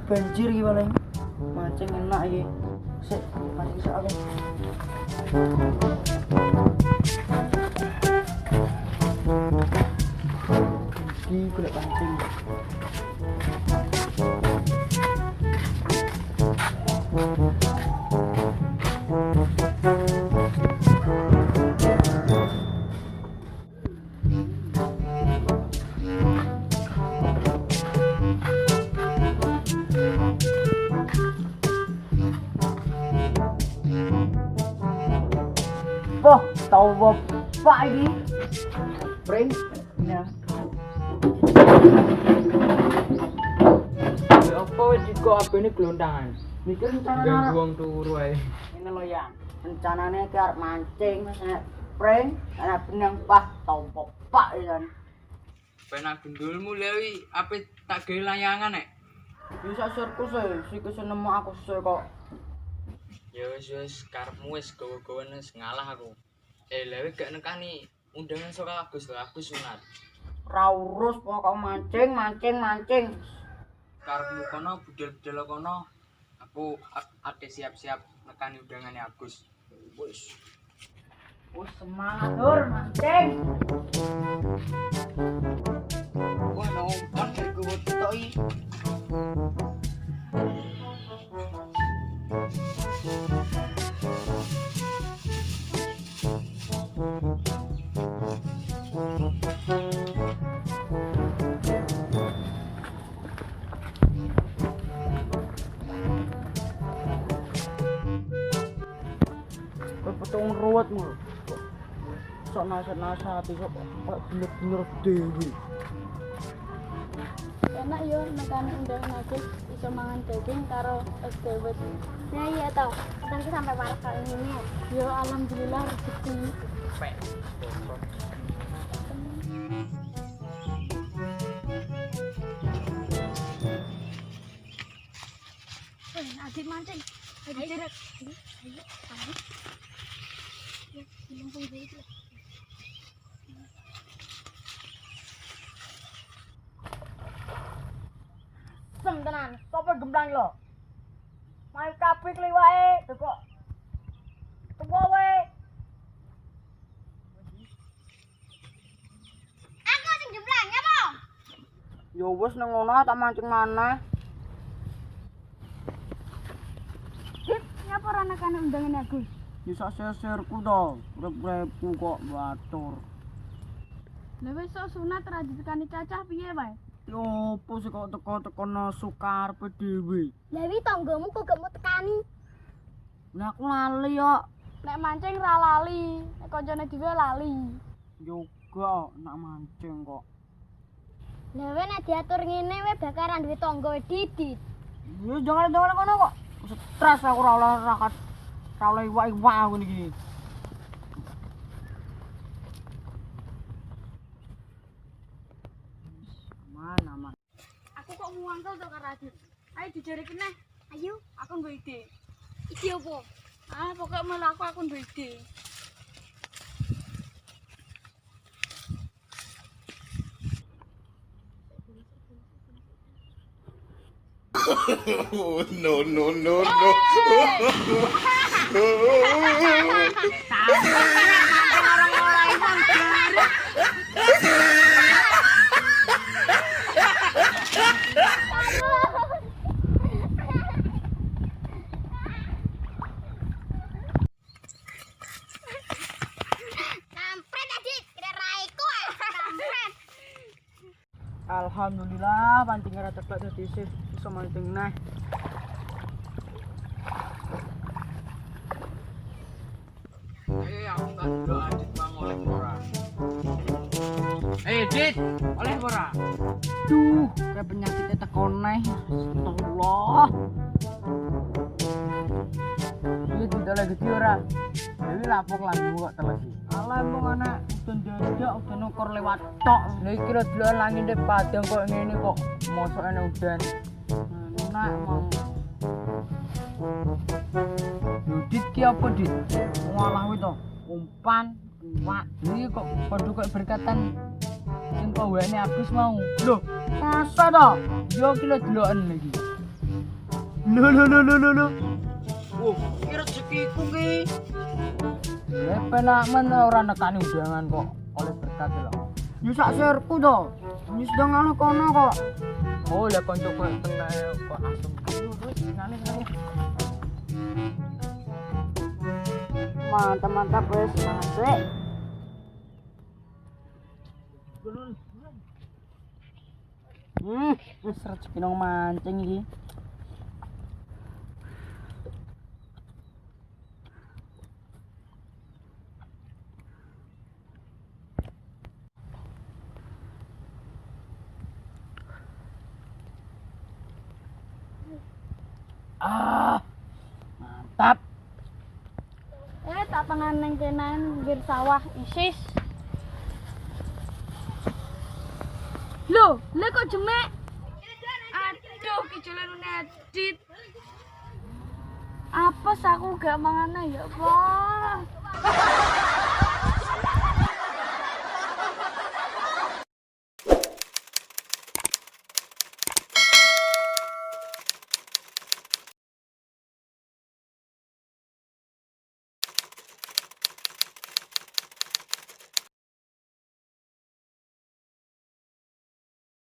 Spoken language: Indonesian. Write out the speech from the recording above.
banjir iki paling. Mancing enak iki. Sik, mancing sak aku. Iki golek pancing. Wah, tau bapak ini. Pring. Ya. Ya apa jika apene gelondangan? Niki rencana ganggu wong turu ae. ini lho ya. Rencanane ki arep mancing wis nek pring ana benang pas tau bapak iki kan. Penak gendulmu lewi ape tak gawe layangan nek. Bisa surku sih, sik nemu aku sesuk kok. Ya wis karepmu wis gawa-gawan wis ngalah aku. Lewi gak nekani undangan saka Agus sunat. Ra urus pokok mancing. Karepmu kono budal-budal kono. Aku ade siap-siap nekani undangane Agus. Wis. Wis semangat dur mancing. Wah, nomor dari gue tok iki. Potong ruwet mulu. Sok nasa hati sok bener-bener dewi. Enak yo nekani undangan Agus iso mangan daging karo es dawet. Nah iya toh, kita sampai malah kali ini. Yo alhamdulillah rezeki. Pek. Adik mancing. Ayo jerat. Ayo. Ya, langsung gitu. Sem tenan, sapa gemblang lo? Main kabeh kliwake, kok. Tunggu wae. Aku sing jemblang ya, Po. Ya wis nang ngono tak mancing maneh. Dit, nyapa ora nekani undangan Agus? Bisa sesirku to, urip-uripku kok batur. Lah wis sok sunat ra ditekani cacah piye wae? Yo opo sih kok teko-tekono sukarepe dhewe. Lah wi tanggamu kok gak mau tekani. Lah aku lali yo. Nek mancing ra lali, nek kancane dhewe lali. Yoga nak mancing kok. Lah we nek diatur ngene we bakaran duwe tangga didit. Ya jangan ngono kok. Stres aku ora oleh iwak-iwak aku niki. Aman. Aku kok muangkel to karo Adit. Ayo dijare kene. Ayo, aku nggo ide. Ide opo? Pokoknya malah aku nggo ide. No. Alhamdulillah pancing ora ceklek dadi iso mancing neh. Aku tak do Adit bang oleh ora. Dit, oleh ora? Duh, kayak penyakitnya teko neh. Astagfirullah. Iki tidak lagi ora. Dewi lapor lagi kok telesi. Alah emang anak udan dadak udan nukor lewat tok. Lah iki lho deloken langite padang kok ngene kok mosok ana udan. Enak mau. Dit ki apa dit? Ngalah kuwi to. Umpan, iwak. Iki kok padha kok berkatan sing pawane Agus mau. Lho, masa to? Yo ki lho deloken iki. Lho. Wah, iki rezekiku ki. Ya penak men ora nekani undangan kok oleh berkat lho. Ya sak serku to. Wis sedang ana kono kok. Oh, lah kanca kok tenan kok asem. Ngene. Mantap wes masuk. Wis rezeki nang mancing iki. Mantap. Tak tengan neng kenan pinggir sawah isis. Loh, kok jemek? Aduh, kiculan ngedit. Apes aku gak mangane ya, Pak.